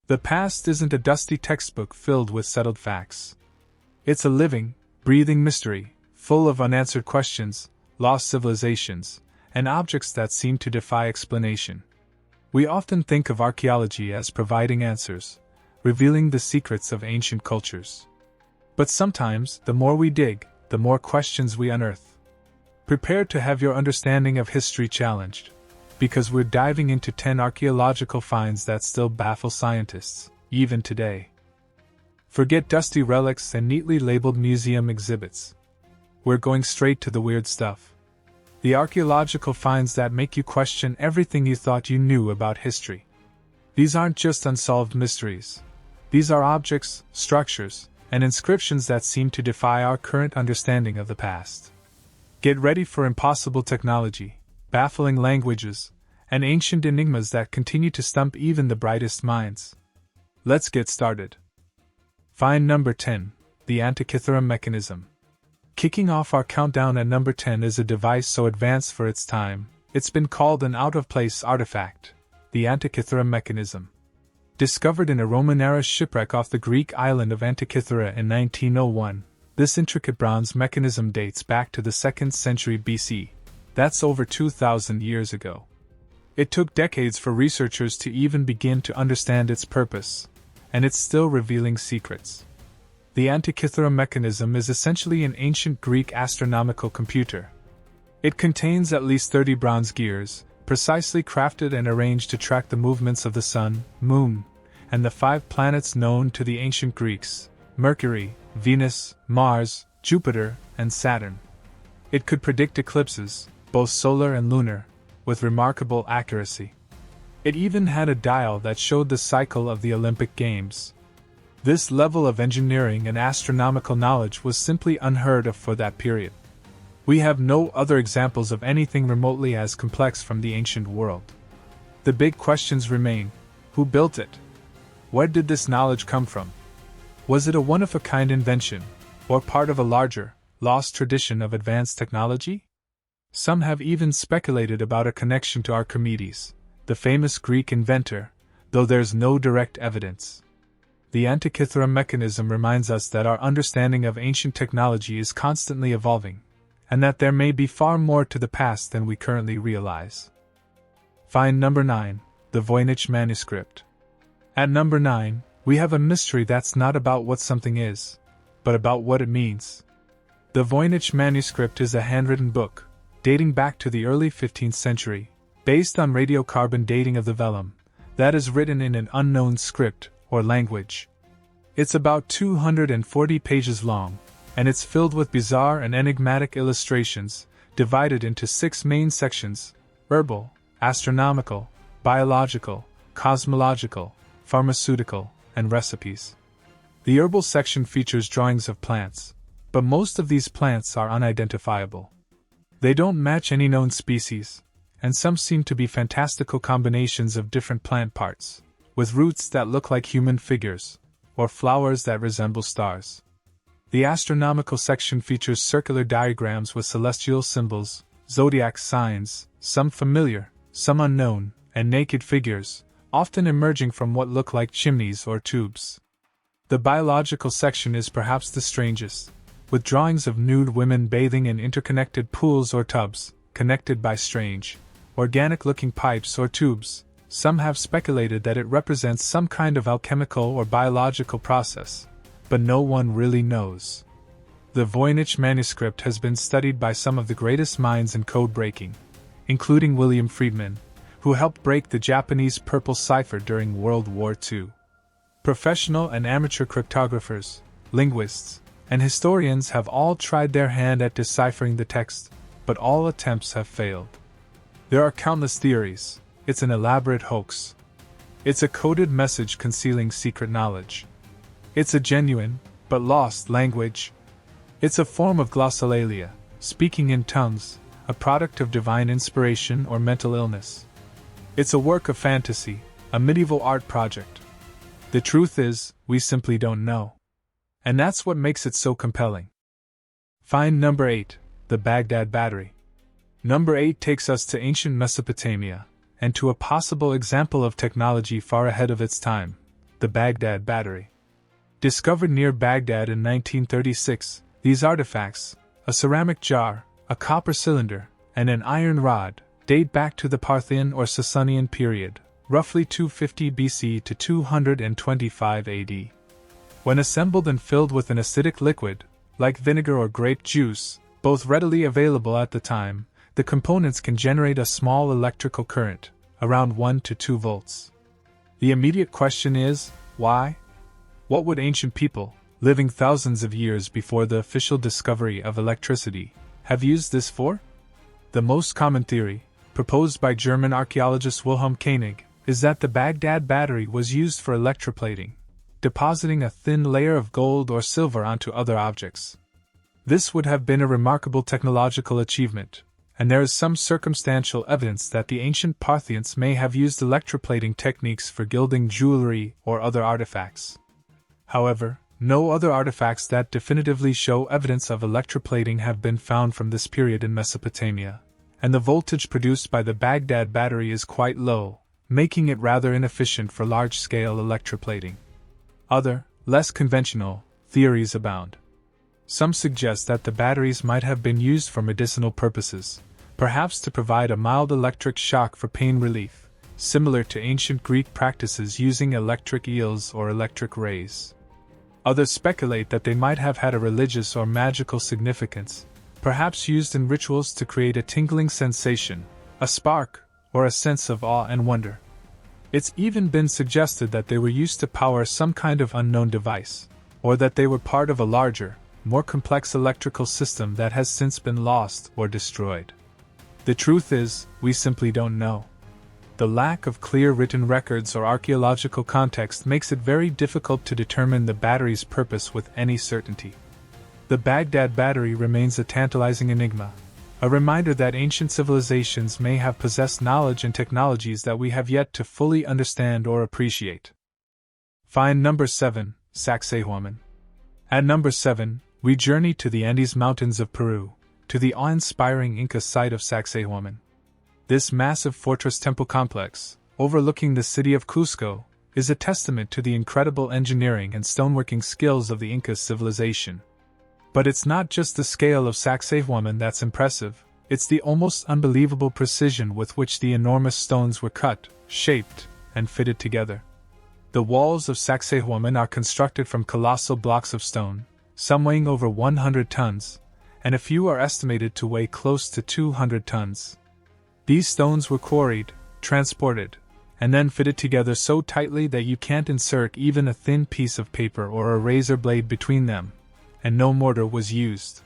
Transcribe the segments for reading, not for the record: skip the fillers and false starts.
The past isn't a dusty textbook filled with settled facts. It's a living, breathing mystery, full of unanswered questions, lost civilizations, and objects that seem to defy explanation. We often think of archaeology as providing answers, revealing the secrets of ancient cultures. But sometimes, the more we dig, the more questions we unearth. Prepare to have your understanding of history challenged, because we're diving into 10 archaeological finds that still baffle scientists, even today. Forget dusty relics and neatly labeled museum exhibits. We're going straight to the weird stuff. The archaeological finds that make you question everything you thought you knew about history. These aren't just unsolved mysteries. These are objects, structures, and inscriptions that seem to defy our current understanding of the past. Get ready for impossible technology, baffling languages, and ancient enigmas that continue to stump even the brightest minds. Let's get started. Find number 10, the Antikythera Mechanism. Kicking off our countdown at number 10 is a device so advanced for its time, it's been called an out-of-place artifact, the Antikythera Mechanism. Discovered in a Roman-era shipwreck off the Greek island of Antikythera in 1901, this intricate bronze mechanism dates back to the 2nd century BC. That's over 2,000 years ago. It took decades for researchers to even begin to understand its purpose, and it's still revealing secrets. The Antikythera Mechanism is essentially an ancient Greek astronomical computer. It contains at least 30 bronze gears, precisely crafted and arranged to track the movements of the Sun, Moon, and the 5 planets known to the ancient Greeks: Mercury, Venus, Mars, Jupiter, and Saturn. It could predict eclipses, both solar and lunar, with remarkable accuracy. It even had a dial that showed the cycle of the Olympic Games. This level of engineering and astronomical knowledge was simply unheard of for that period. We have no other examples of anything remotely as complex from the ancient world. The big questions remain: who built it? Where did this knowledge come from? Was it a one-of-a-kind invention, or part of a larger, lost tradition of advanced technology? Some have even speculated about a connection to Archimedes, the famous Greek inventor, though there's no direct evidence. The Antikythera Mechanism reminds us that our understanding of ancient technology is constantly evolving, and that there may be far more to the past than we currently realize. Find number 9, the Voynich Manuscript. At number 9, we have a mystery that's not about what something is, but about what it means. The Voynich Manuscript is a handwritten book, dating back to the early 15th century, based on radiocarbon dating of the vellum, that is written in an unknown script or language. It's about 240 pages long, and it's filled with bizarre and enigmatic illustrations, divided into 6 main sections: herbal, astronomical, biological, cosmological, pharmaceutical, and recipes. The herbal section features drawings of plants, but most of these plants are unidentifiable. They don't match any known species, and some seem to be fantastical combinations of different plant parts, with roots that look like human figures, or flowers that resemble stars. The astronomical section features circular diagrams with celestial symbols, zodiac signs, some familiar, some unknown, and naked figures, often emerging from what look like chimneys or tubes. The biological section is perhaps the strangest, with drawings of nude women bathing in interconnected pools or tubs, connected by strange, organic-looking pipes or tubes. Some have speculated that it represents some kind of alchemical or biological process, but no one really knows. The Voynich Manuscript has been studied by some of the greatest minds in code breaking, including William Friedman, who helped break the Japanese purple cipher during World War II. Professional and amateur cryptographers, linguists, and historians have all tried their hand at deciphering the text, but all attempts have failed. There are countless theories. It's an elaborate hoax. It's a coded message concealing secret knowledge. It's a genuine, but lost language. It's a form of glossolalia, speaking in tongues, a product of divine inspiration or mental illness. It's a work of fantasy, a medieval art project. The truth is, we simply don't know. And that's what makes it so compelling. Find number 8, the Baghdad Battery. Number 8 takes us to ancient Mesopotamia, and to a possible example of technology far ahead of its time, the Baghdad Battery. Discovered near Baghdad in 1936, these artifacts, a ceramic jar, a copper cylinder, and an iron rod, date back to the Parthian or Sasanian period, roughly 250 BC to 225 AD. When assembled and filled with an acidic liquid, like vinegar or grape juice, both readily available at the time, the components can generate a small electrical current, around 1 to 2 volts. The immediate question is, why? What would ancient people, living thousands of years before the official discovery of electricity, have used this for? The most common theory, proposed by German archaeologist Wilhelm Koenig, is that the Baghdad battery was used for electroplating, depositing a thin layer of gold or silver onto other objects. This would have been a remarkable technological achievement, and there is some circumstantial evidence that the ancient Parthians may have used electroplating techniques for gilding jewelry or other artifacts. However, no other artifacts that definitively show evidence of electroplating have been found from this period in Mesopotamia, and the voltage produced by the Baghdad battery is quite low, making it rather inefficient for large-scale electroplating. Other, less conventional, theories abound. Some suggest that the batteries might have been used for medicinal purposes, perhaps to provide a mild electric shock for pain relief, similar to ancient Greek practices using electric eels or electric rays. Others speculate that they might have had a religious or magical significance, perhaps used in rituals to create a tingling sensation, a spark, or a sense of awe and wonder. It's even been suggested that they were used to power some kind of unknown device, or that they were part of a larger, more complex electrical system that has since been lost or destroyed. The truth is, we simply don't know. The lack of clear written records or archaeological context makes it very difficult to determine the battery's purpose with any certainty. The Baghdad battery remains a tantalizing enigma, a reminder that ancient civilizations may have possessed knowledge and technologies that we have yet to fully understand or appreciate. Find number 7, Sacsayhuaman. At number 7, we journey to the Andes Mountains of Peru, to the awe-inspiring Inca site of Sacsayhuaman. This massive fortress temple complex, overlooking the city of Cusco, is a testament to the incredible engineering and stoneworking skills of the Inca civilization. But it's not just the scale of Sacsayhuaman that's impressive, it's the almost unbelievable precision with which the enormous stones were cut, shaped, and fitted together. The walls of Sacsayhuaman are constructed from colossal blocks of stone, some weighing over 100 tons, and a few are estimated to weigh close to 200 tons. These stones were quarried, transported, and then fitted together so tightly that you can't insert even a thin piece of paper or a razor blade between them, and no mortar was used.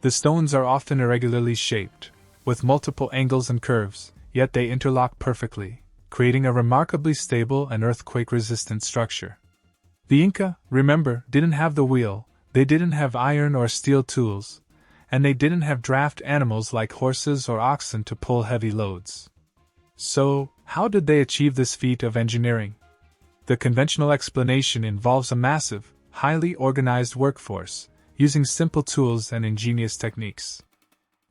The stones are often irregularly shaped, with multiple angles and curves, yet they interlock perfectly, creating a remarkably stable and earthquake-resistant structure. The Inca, remember, didn't have the wheel, they didn't have iron or steel tools, and they didn't have draft animals like horses or oxen to pull heavy loads. So, how did they achieve this feat of engineering? The conventional explanation involves a massive, highly organized workforce, using simple tools and ingenious techniques.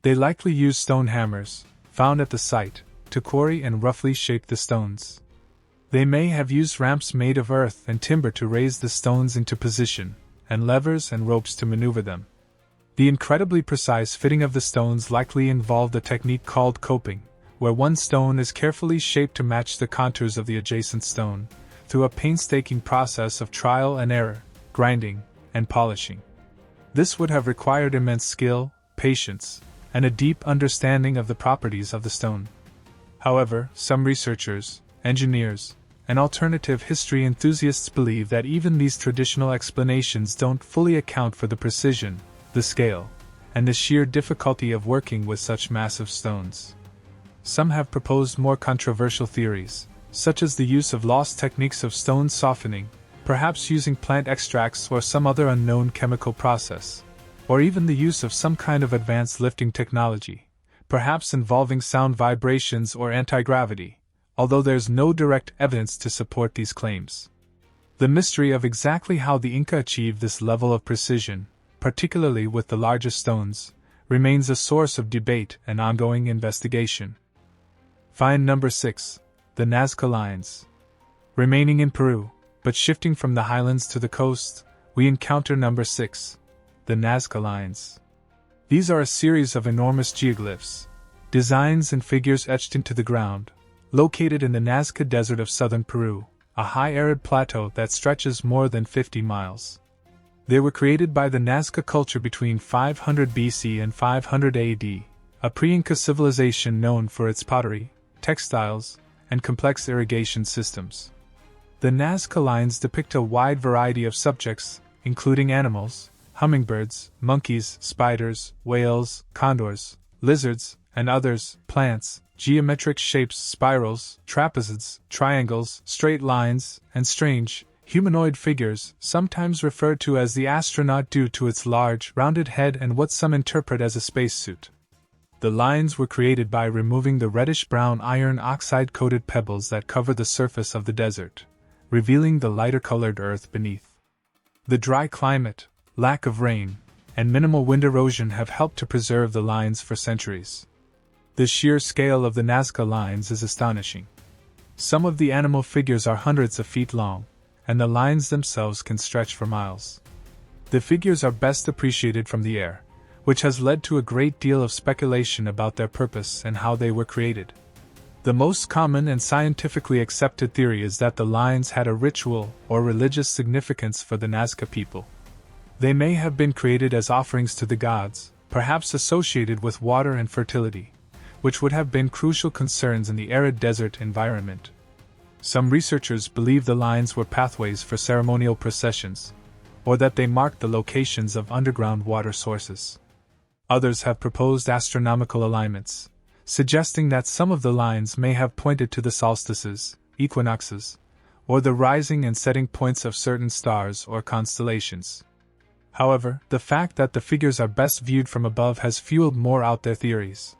They likely used stone hammers, found at the site, to quarry and roughly shape the stones. They may have used ramps made of earth and timber to raise the stones into position, and levers and ropes to maneuver them. The incredibly precise fitting of the stones likely involved a technique called coping, where one stone is carefully shaped to match the contours of the adjacent stone, through a painstaking process of trial and error, grinding, and polishing. This would have required immense skill, patience, and a deep understanding of the properties of the stone. However, some researchers, engineers, and alternative history enthusiasts believe that even these traditional explanations don't fully account for the precision, the scale, and the sheer difficulty of working with such massive stones. Some have proposed more controversial theories, such as the use of lost techniques of stone softening, perhaps using plant extracts or some other unknown chemical process, or even the use of some kind of advanced lifting technology, perhaps involving sound vibrations or anti-gravity, although there's no direct evidence to support these claims. The mystery of exactly how the Inca achieved this level of precision, particularly with the largest stones, remains a source of debate and ongoing investigation. Find number 6, the Nazca Lines. Remaining in Peru, but shifting from the highlands to the coast, we encounter number 6, the Nazca Lines. These are a series of enormous geoglyphs, designs and figures etched into the ground, located in the Nazca Desert of southern Peru, a high arid plateau that stretches more than 50 miles. They were created by the Nazca culture between 500 BC and 500 AD, a pre-Inca civilization known for its pottery, textiles, and complex irrigation systems. The Nazca lines depict a wide variety of subjects, including animals, hummingbirds, monkeys, spiders, whales, condors, lizards, and others, plants, geometric shapes, spirals, trapezoids, triangles, straight lines, and strange, humanoid figures, sometimes referred to as the astronaut due to its large, rounded head and what some interpret as a spacesuit. The lines were created by removing the reddish-brown iron oxide-coated pebbles that cover the surface of the desert, revealing the lighter-colored earth beneath. The dry climate, lack of rain, and minimal wind erosion have helped to preserve the lines for centuries. The sheer scale of the Nazca lines is astonishing. Some of the animal figures are hundreds of feet long, and the lines themselves can stretch for miles. The figures are best appreciated from the air, which has led to a great deal of speculation about their purpose and how they were created. The most common and scientifically accepted theory is that the lines had a ritual or religious significance for the Nazca people. They may have been created as offerings to the gods, perhaps associated with water and fertility, which would have been crucial concerns in the arid desert environment. Some researchers believe the lines were pathways for ceremonial processions, or that they marked the locations of underground water sources. Others have proposed astronomical alignments, suggesting that some of the lines may have pointed to the solstices, equinoxes, or the rising and setting points of certain stars or constellations. However, the fact that the figures are best viewed from above has fueled more out there theories.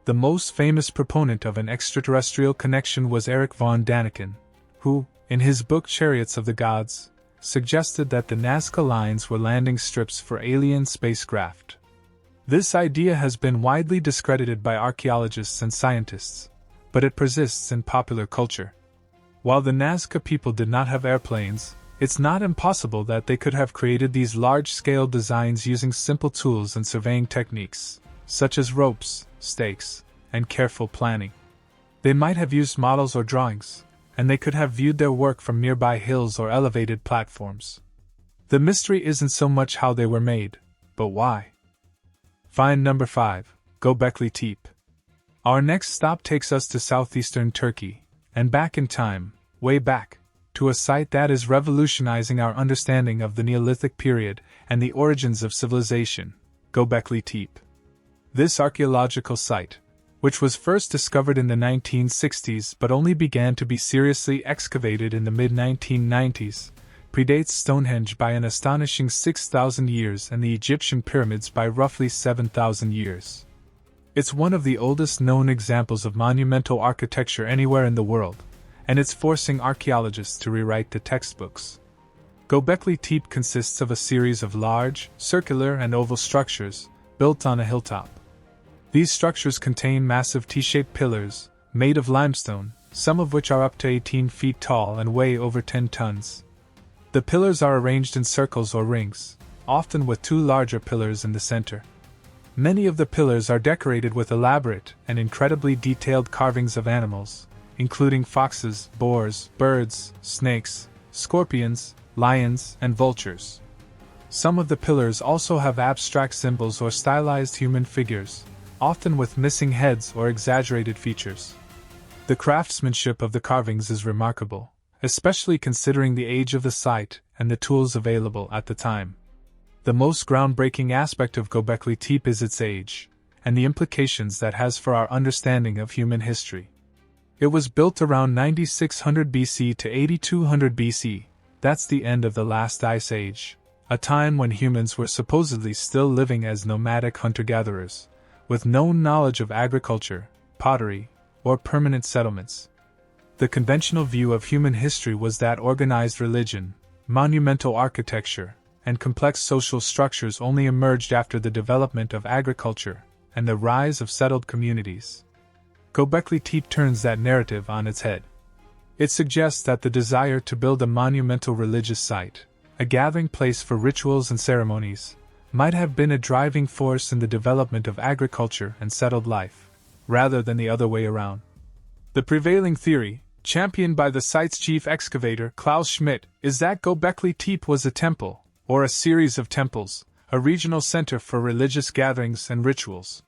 The most famous proponent of an extraterrestrial connection was Erich von Däniken, who, in his book Chariots of the Gods, suggested that the Nazca lines were landing strips for alien spacecraft. This idea has been widely discredited by archaeologists and scientists, but it persists in popular culture. While the Nazca people did not have airplanes, it's not impossible that they could have created these large-scale designs using simple tools and surveying techniques, such as ropes, stakes, and careful planning. They might have used models or drawings, and they could have viewed their work from nearby hills or elevated platforms. The mystery isn't so much how they were made, but why. Find number 5, Göbekli Tepe. Our next stop takes us to southeastern Turkey, and back in time, way back, to a site that is revolutionizing our understanding of the Neolithic period and the origins of civilization, Göbekli Tepe. This archaeological site, which was first discovered in the 1960s but only began to be seriously excavated in the mid-1990s, predates Stonehenge by an astonishing 6,000 years and the Egyptian pyramids by roughly 7,000 years. It's one of the oldest known examples of monumental architecture anywhere in the world, and it's forcing archaeologists to rewrite the textbooks. Göbekli Tepe consists of a series of large, circular and oval structures, built on a hilltop. These structures contain massive T-shaped pillars, made of limestone, some of which are up to 18 feet tall and weigh over 10 tons. The pillars are arranged in circles or rings, often with two larger pillars in the center. Many of the pillars are decorated with elaborate and incredibly detailed carvings of animals, including foxes, boars, birds, snakes, scorpions, lions, and vultures. Some of the pillars also have abstract symbols or stylized human figures, often with missing heads or exaggerated features. The craftsmanship of the carvings is remarkable, especially considering the age of the site and the tools available at the time. The most groundbreaking aspect of Göbekli Tepe is its age, and the implications that has for our understanding of human history. It was built around 9600 BC to 8200 BC, that's the end of the last ice age, a time when humans were supposedly still living as nomadic hunter-gatherers, with no knowledge of agriculture, pottery, or permanent settlements. The conventional view of human history was that organized religion, monumental architecture, and complex social structures only emerged after the development of agriculture and the rise of settled communities. Göbekli Tepe turns that narrative on its head. It suggests that the desire to build a monumental religious site, a gathering place for rituals and ceremonies, might have been a driving force in the development of agriculture and settled life, rather than the other way around. The prevailing theory, championed by the site's chief excavator Klaus Schmidt, is that Göbekli Tepe was a temple, or a series of temples, a regional center for religious gatherings and rituals.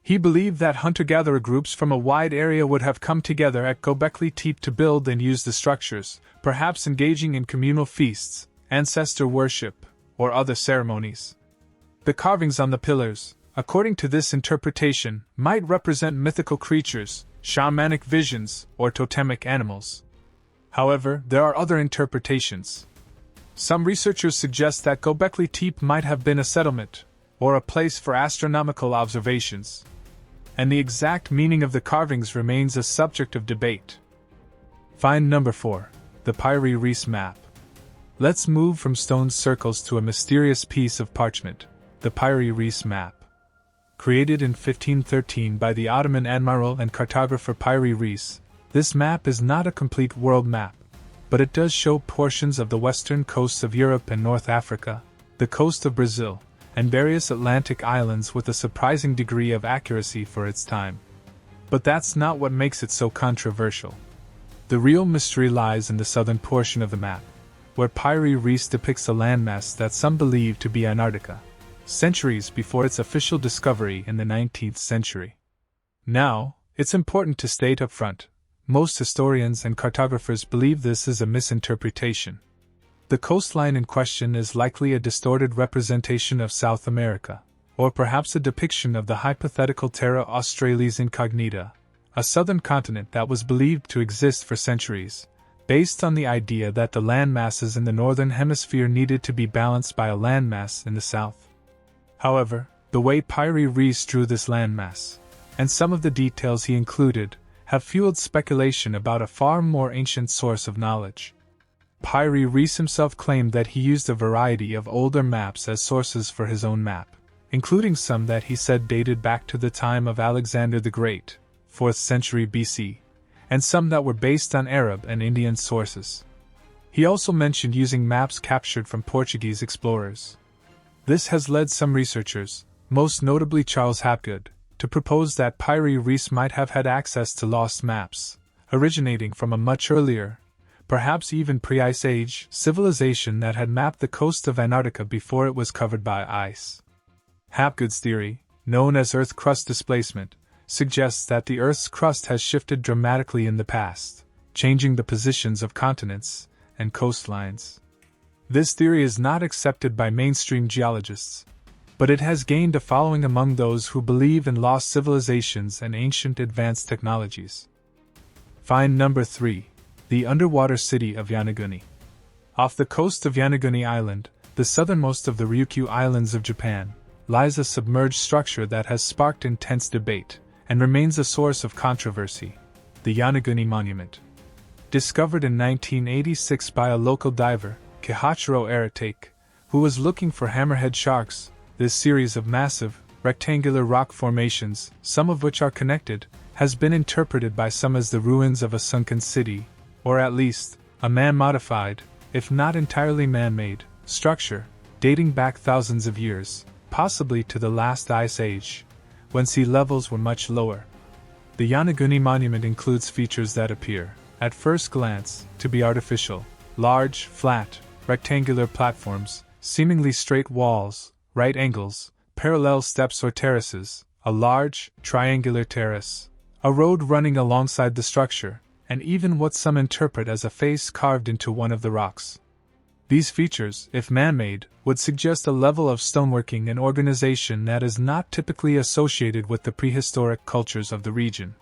He believed that hunter-gatherer groups from a wide area would have come together at Göbekli Tepe to build and use the structures, perhaps engaging in communal feasts, ancestor worship, or other ceremonies. The carvings on the pillars, according to this interpretation, might represent mythical creatures, shamanic visions, or totemic animals. However, there are other interpretations. Some researchers suggest that Göbekli Tepe might have been a settlement, or a place for astronomical observations, and the exact meaning of the carvings remains a subject of debate. Find number 4. The Pyre Reis Map. Let's move from stone circles to a mysterious piece of parchment, the Pyre Reis Map. Created in 1513 by the Ottoman admiral and cartographer Pyre Reis, this map is not a complete world map, but it does show portions of the western coasts of Europe and North Africa, the coast of Brazil, and various Atlantic islands with a surprising degree of accuracy for its time. But that's not what makes it so controversial. The real mystery lies in the southern portion of the map, where Pyre Reis depicts a landmass that some believe to be Antarctica, centuries before its official discovery in the 19th century. Now, it's important to state up front, most historians and cartographers believe this is a misinterpretation. The coastline in question is likely a distorted representation of South America, or perhaps a depiction of the hypothetical Terra Australis Incognita, a southern continent that was believed to exist for centuries, based on the idea that the landmasses in the northern hemisphere needed to be balanced by a landmass in the south. However, the way Pyre Reis drew this landmass, and some of the details he included, have fueled speculation about a far more ancient source of knowledge. Pyre Reis himself claimed that he used a variety of older maps as sources for his own map, including some that he said dated back to the time of Alexander the Great, 4th century BC, and some that were based on Arab and Indian sources. He also mentioned using maps captured from Portuguese explorers. This has led some researchers, most notably Charles Hapgood, to propose that Pyre Reis might have had access to lost maps, originating from a much earlier, perhaps even pre-Ice Age, civilization that had mapped the coast of Antarctica before it was covered by ice. Hapgood's theory, known as Earth crust displacement, suggests that the Earth's crust has shifted dramatically in the past, changing the positions of continents and coastlines. This theory is not accepted by mainstream geologists, but it has gained a following among those who believe in lost civilizations and ancient advanced technologies. Find number 3. The underwater city of Yonaguni. Off the coast of Yonaguni Island, the southernmost of the Ryukyu Islands of Japan, lies a submerged structure that has sparked intense debate and remains a source of controversy, the Yonaguni Monument. Discovered in 1986 by a local diver, Kihachiro Aratake, who was looking for hammerhead sharks, this series of massive, rectangular rock formations, some of which are connected, has been interpreted by some as the ruins of a sunken city, or at least, a man-modified, if not entirely man-made, structure, dating back thousands of years, possibly to the last ice age, when sea levels were much lower. The Yonaguni Monument includes features that appear, at first glance, to be artificial: large, flat, rectangular platforms, seemingly straight walls, right angles, parallel steps or terraces, a large, triangular terrace, a road running alongside the structure, and even what some interpret as a face carved into one of the rocks. These features, if man-made, would suggest a level of stoneworking and organization that is not typically associated with the prehistoric cultures of the region.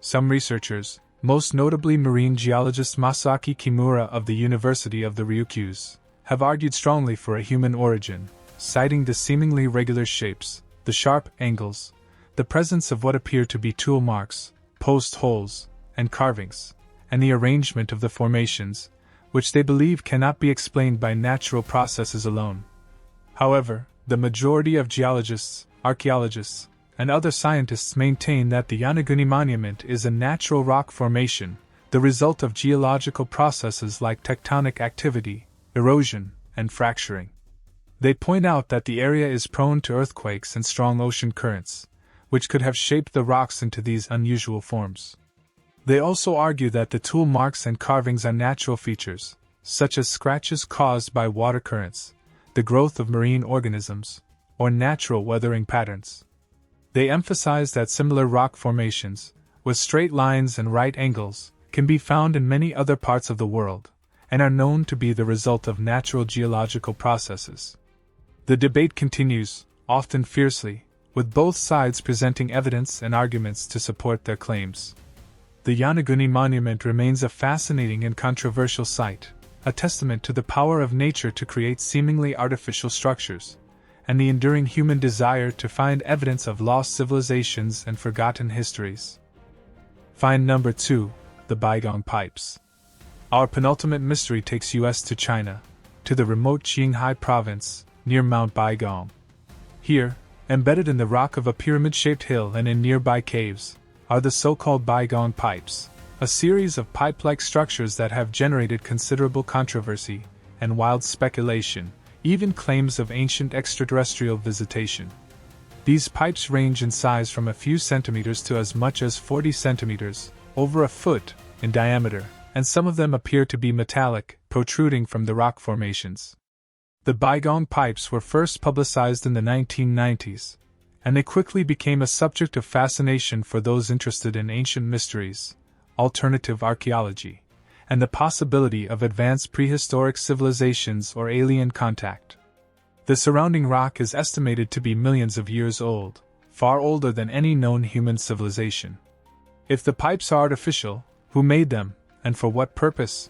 Some researchers, most notably marine geologist Masaki Kimura of the University of the Ryukyus, have argued strongly for a human origin, citing the seemingly regular shapes, the sharp angles, the presence of what appear to be tool marks, post holes, and carvings, and the arrangement of the formations, which they believe cannot be explained by natural processes alone. However, the majority of geologists, archaeologists, and other scientists maintain that the Yonaguni Monument is a natural rock formation, the result of geological processes like tectonic activity, erosion, and fracturing. They point out that the area is prone to earthquakes and strong ocean currents, which could have shaped the rocks into these unusual forms. They also argue that the tool marks and carvings are natural features, such as scratches caused by water currents, the growth of marine organisms, or natural weathering patterns. They emphasize that similar rock formations, with straight lines and right angles, can be found in many other parts of the world, and are known to be the result of natural geological processes. The debate continues, often fiercely, with both sides presenting evidence and arguments to support their claims. The Yonaguni Monument remains a fascinating and controversial site, a testament to the power of nature to create seemingly artificial structures, and the enduring human desire to find evidence of lost civilizations and forgotten histories. Find number 2, the Baigong Pipes. Our penultimate mystery takes us to China, to the remote Qinghai province, near Mount Baigong. Here, embedded in the rock of a pyramid-shaped hill and in nearby caves, are the so-called Baigong Pipes, a series of pipe-like structures that have generated considerable controversy and wild speculation, even claims of ancient extraterrestrial visitation. These pipes range in size from a few centimeters to as much as 40 centimeters, over a foot, in diameter, and some of them appear to be metallic, protruding from the rock formations. The Baigong Pipes were first publicized in the 1990s, and they quickly became a subject of fascination for those interested in ancient mysteries, alternative archaeology, and the possibility of advanced prehistoric civilizations or alien contact. The surrounding rock is estimated to be millions of years old, far older than any known human civilization. If the pipes are artificial, who made them, and for what purpose?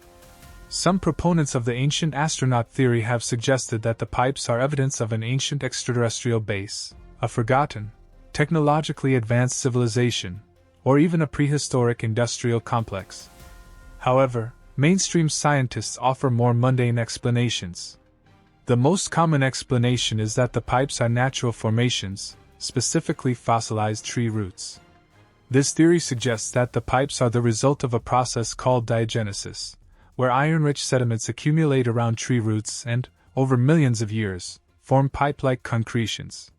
Some proponents of the ancient astronaut theory have suggested that the pipes are evidence of an ancient extraterrestrial base, a forgotten, technologically advanced civilization, or even a prehistoric industrial complex. However, mainstream scientists offer more mundane explanations. The most common explanation is that the pipes are natural formations, specifically fossilized tree roots. This theory suggests that the pipes are the result of a process called diagenesis, where iron-rich sediments accumulate around tree roots and, over millions of years, form pipe-like concretions.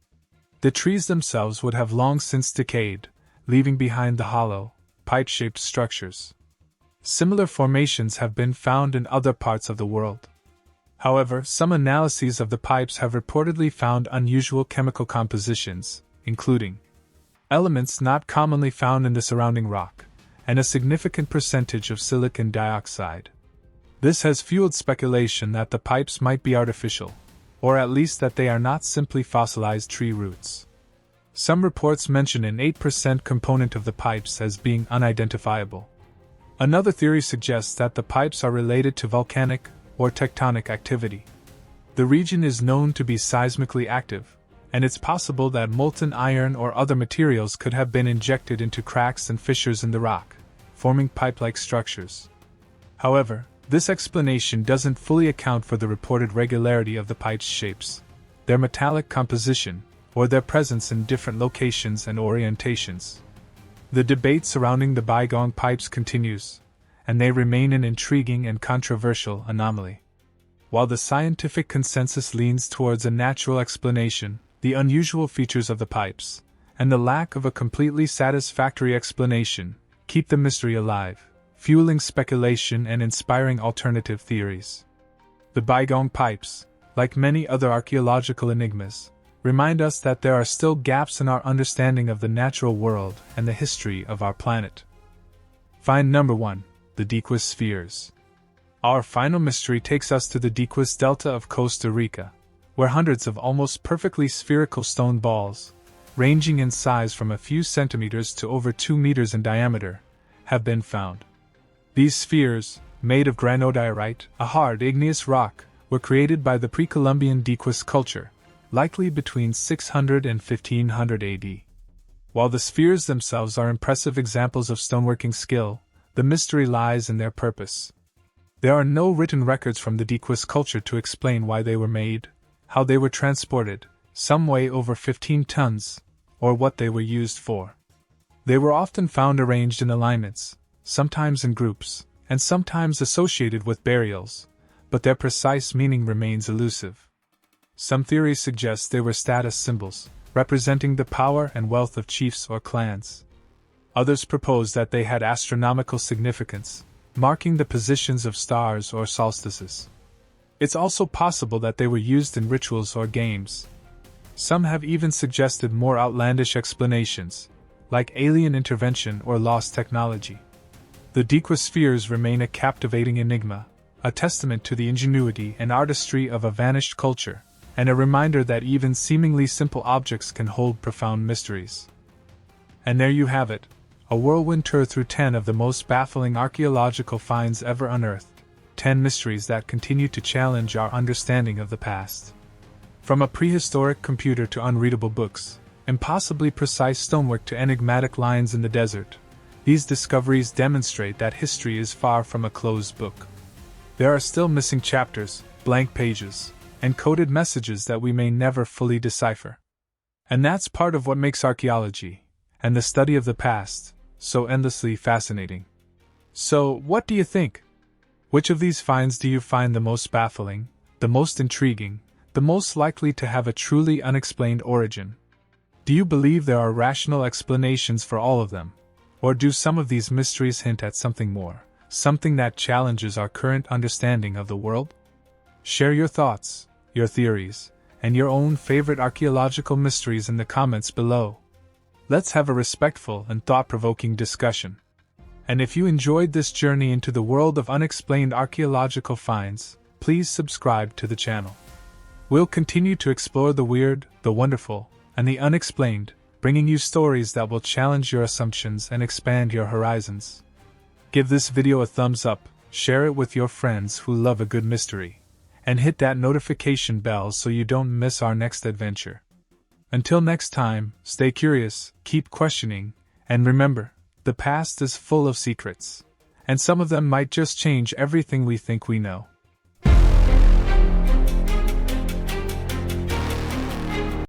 The trees themselves would have long since decayed, leaving behind the hollow, pipe-shaped structures. Similar formations have been found in other parts of the world. However, some analyses of the pipes have reportedly found unusual chemical compositions, including elements not commonly found in the surrounding rock, and a significant percentage of silicon dioxide. This has fueled speculation that the pipes might be artificial, or at least that they are not simply fossilized tree roots. Some reports mention an 8% component of the pipes as being unidentifiable. Another theory suggests that the pipes are related to volcanic or tectonic activity. The region is known to be seismically active, and it's possible that molten iron or other materials could have been injected into cracks and fissures in the rock, forming pipe-like structures. However, this explanation doesn't fully account for the reported regularity of the pipe's shapes, their metallic composition, or their presence in different locations and orientations. The debate surrounding the Baigong Pipes continues, and they remain an intriguing and controversial anomaly. While the scientific consensus leans towards a natural explanation, the unusual features of the pipes, and the lack of a completely satisfactory explanation, keep the mystery alive, fueling speculation and inspiring alternative theories. The Baigong Pipes, like many other archaeological enigmas, remind us that there are still gaps in our understanding of the natural world and the history of our planet. Find number 1, the Diquis Spheres. Our final mystery takes us to the Diquis Delta of Costa Rica, where hundreds of almost perfectly spherical stone balls, ranging in size from a few centimeters to over 2 meters in diameter, have been found. These spheres, made of granodiorite, a hard igneous rock, were created by the pre-Columbian Diquis culture, likely between 600 and 1500 AD. While the spheres themselves are impressive examples of stoneworking skill, the mystery lies in their purpose. There are no written records from the Diquis culture to explain why they were made, how they were transported, some weigh over 15 tons, or what they were used for. They were often found arranged in alignments, sometimes in groups, and sometimes associated with burials, but their precise meaning remains elusive. Some theories suggest they were status symbols, representing the power and wealth of chiefs or clans. Others propose that they had astronomical significance, marking the positions of stars or solstices. It's also possible that they were used in rituals or games. Some have even suggested more outlandish explanations, like alien intervention or lost technology. The decipheres remain a captivating enigma, a testament to the ingenuity and artistry of a vanished culture, and a reminder that even seemingly simple objects can hold profound mysteries. And there you have it, a whirlwind tour through 10 of the most baffling archaeological finds ever unearthed, 10 mysteries that continue to challenge our understanding of the past. From a prehistoric computer to unreadable books, impossibly precise stonework to enigmatic lines in the desert, these discoveries demonstrate that history is far from a closed book. There are still missing chapters, blank pages, and coded messages that we may never fully decipher. And that's part of what makes archaeology, and the study of the past, so endlessly fascinating. So, what do you think? Which of these finds do you find the most baffling, the most intriguing, the most likely to have a truly unexplained origin? Do you believe there are rational explanations for all of them? Or do some of these mysteries hint at something more, something that challenges our current understanding of the world? Share your thoughts, your theories, and your own favorite archaeological mysteries in the comments below. Let's have a respectful and thought-provoking discussion. And if you enjoyed this journey into the world of unexplained archaeological finds, please subscribe to the channel. We'll continue to explore the weird, the wonderful, and the unexplained, bringing you stories that will challenge your assumptions and expand your horizons. Give this video a thumbs up, share it with your friends who love a good mystery, and hit that notification bell so you don't miss our next adventure. Until next time, stay curious, keep questioning, and remember, the past is full of secrets, and some of them might just change everything we think we know.